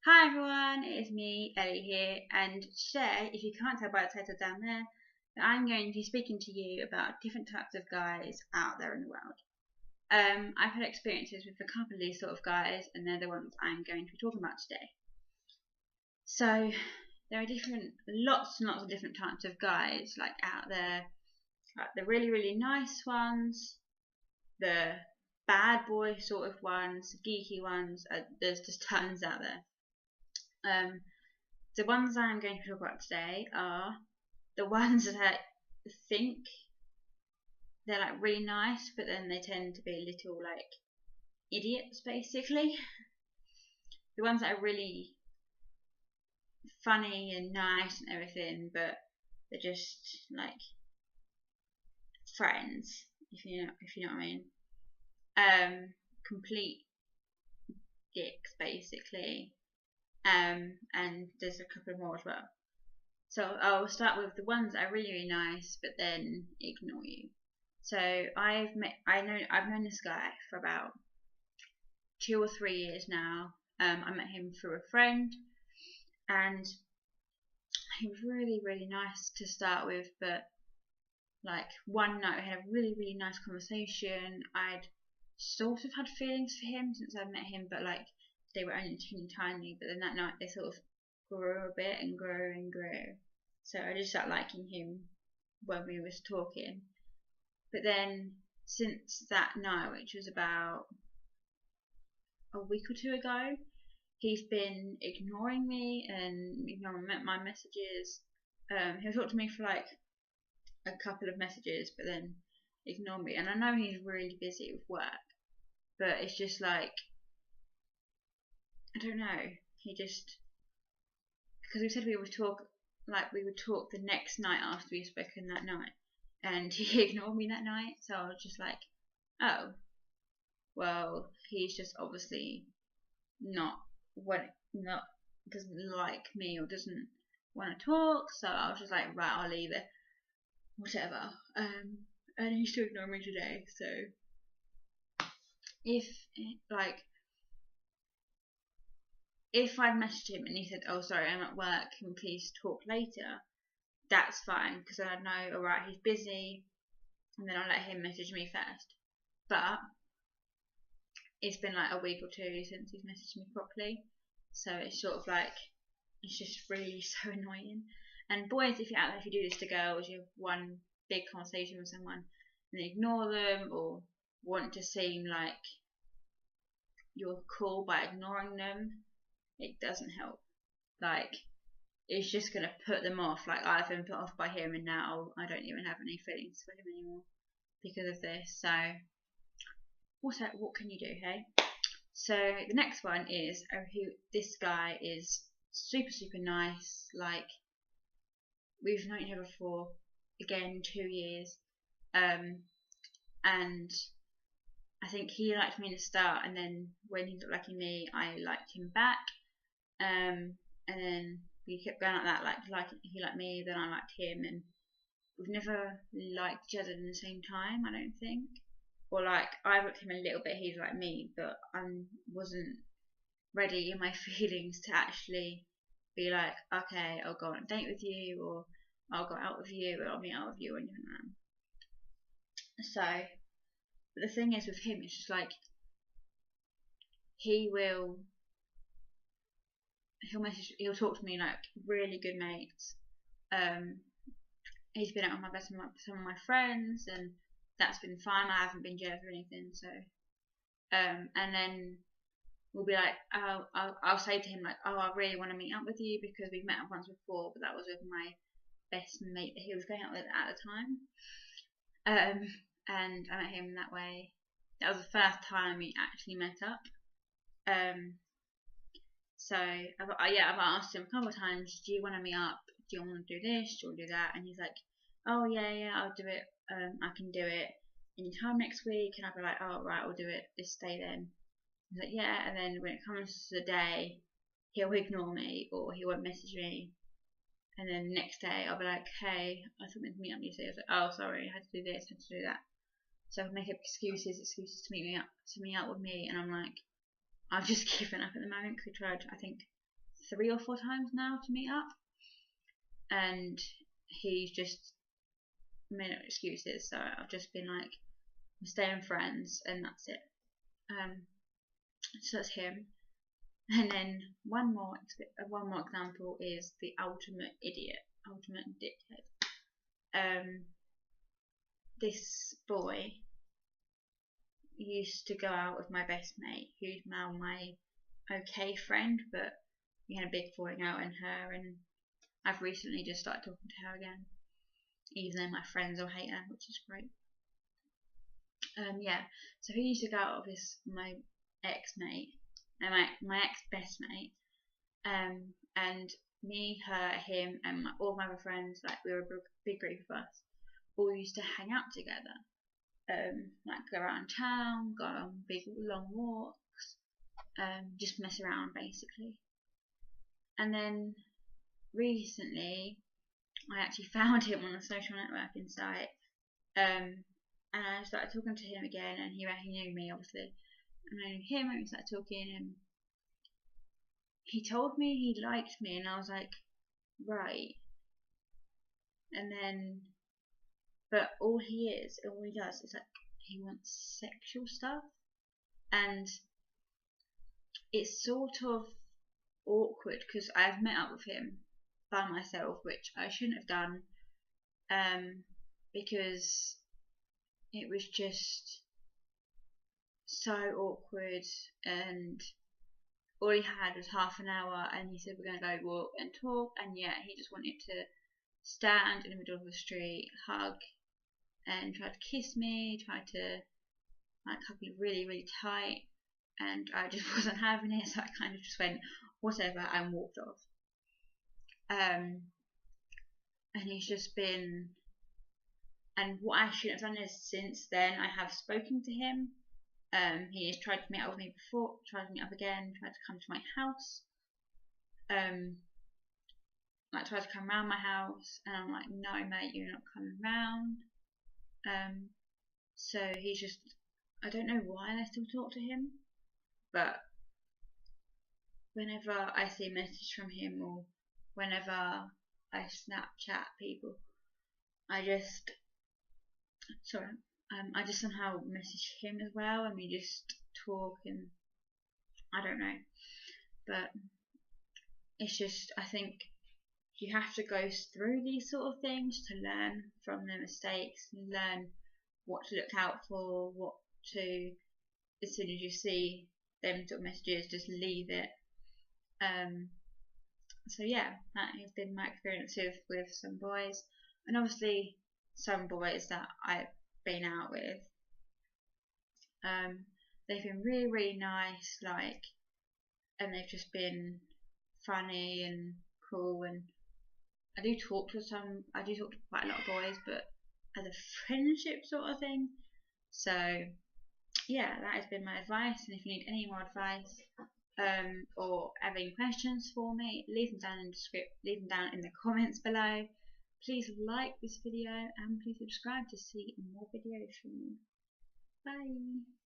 Hi everyone, it is me, Ellie here, and today, if you can't tell by the title down there, I'm going to be speaking to you about different types of guys out there in the world. I've had experiences with a couple of these sort of guys, and they're the ones I'm going to be talking about today. So, there are lots and lots of different types of guys like out there, like the really, really nice ones, the bad boy sort of ones, geeky ones. There's just tons out there. The ones I'm going to talk about today are the ones that I think they're like really nice, but then they tend to be a little like idiots, basically. The ones that are really funny and nice and everything, but they're just like friends, if you know what I mean. Complete dicks, basically. And there's a couple more as well. So I'll start with the ones that are really, really nice, but then ignore you. So I've known this guy for about 2 or 3 years now. I met him through a friend, and he was really, really nice to start with. But like one night we had a really, really nice conversation. I'd sort of had feelings for him since I met him, but like they were only teeny tiny. But then that night they sort of grew a bit and grew and grew. So I just started liking him when we was talking. But then since that night, which was about a week or two ago, he's been ignoring me and ignoring my messages. He'll talk to me for like a couple of messages, but then ignore me. And I know he's really busy with work, but it's just like, I don't know. He just, because we said we would talk the next night after we spoken that night, and he ignored me that night. So I was just like, oh, well, he's just obviously not doesn't like me or doesn't want to talk. So I was just like, right, I'll leave it, whatever. And he still ignored me today. So if I'd messaged him and he said, oh sorry, I'm at work, can we please talk later, that's fine, because then I'd know, alright, he's busy, and then I'll let him message me first. But it's been like a week or two since he's messaged me properly, so it's sort of like, it's just really so annoying. And boys, if you're out there, if you do this to girls, you have one big conversation with someone and then ignore them, or want to seem like you're cool by ignoring them, it doesn't help. Like, it's just gonna put them off. Like, I've been put off by him, and now I don't even have any feelings for him anymore because of this. So what can you do, hey? So the next one is this guy is super, super nice. Like, we've known each other for, again, 2 years, and I think he liked me in the start, and then when he stopped liking me, I liked him back, and then we kept going like that. Like he liked me, then I liked him, and we've never liked each other in the same time, I don't think. Or like, I liked him a little bit, he's like me, but I wasn't ready in my feelings to actually be like, okay, I'll go on a date with you, or I'll go out with you, or I'll meet out with you, or anything like that. So, but the thing is with him, it's just like, he'll talk to me like really good mates. He's been out with some of my friends, and that's been fine. I haven't been jealous or anything. So, and then we'll be like, I'll say to him like, oh, I really want to meet up with you because we've met up once before, but that was with my best mate that he was going out with at the time. And I met him that way. That was the first time we actually met up. So I've asked him a couple of times, do you want to meet up? Do you want to do this? Do you want to do that? And he's like, oh yeah, I'll do it. I can do it anytime next week. And I'll be like, oh right, I'll do it this day then. He's like, yeah. And then when it comes to the day, he'll ignore me or he won't message me. And then the next day, I'll be like, hey, I thought meant to meet up yesterday. I was like, oh sorry, I had to do this, I had to do that. So I make up excuses to meet up with me, and I'm like, I've just given up at the moment because I tried, I think, 3 or 4 times now to meet up, and he's just made no excuses. So I've just been like, I'm staying friends, and that's it. So that's him. And then one more example is the ultimate idiot, ultimate dickhead. This boy used to go out with my best mate, who's now my okay friend, but we had a big falling out in her, and I've recently just started talking to her again, even though my friends all hate her, which is great. Yeah, so he used to go out with my ex-mate, my ex-best mate, and me, her, him, and all my other friends, like we were a big group of us, all used to hang out together, like go around town, go on big long walks, just mess around basically. And then recently, I actually found him on a social networking site, and I started talking to him again, and he knew me obviously, and I knew him, and we started talking, and he told me he liked me, and I was like, right. And then, but all he does is like, he wants sexual stuff, and it's sort of awkward because I've met up with him by myself, which I shouldn't have done, because it was just so awkward, and all he had was half an hour, and he said we're going to go walk and talk, and yet he just wanted to stand in the middle of the street, hug, and try to kiss me, try to like hug me really, really tight, and I just wasn't having it, so I kind of just went whatever and walked off. And he's just been, and what I shouldn't have done is since then I have spoken to him. He has tried to meet up with me before, tried to meet up again, tried to come to my house, like tried to come around my house, and I'm like, no mate, you're not coming round. So he's just, I don't know why I still talk to him, but whenever I see a message from him, or whenever I Snapchat people, I just somehow message him as well, and we just talk, and I don't know, but it's just, I think you have to go through these sort of things to learn from the mistakes, and learn what to look out for, what to, as soon as you see them sort of messages, just leave it. So yeah, that has been my experience with some boys, and obviously some boys that I've been out with, they've been really, really nice, like, and they've just been funny and cool, and I do talk to quite a lot of boys, but as a friendship sort of thing. So yeah, that has been my advice, and if you need any more advice, or have any questions for me, leave them down in the comments below. Please like this video, and please subscribe to see more videos from me. Bye.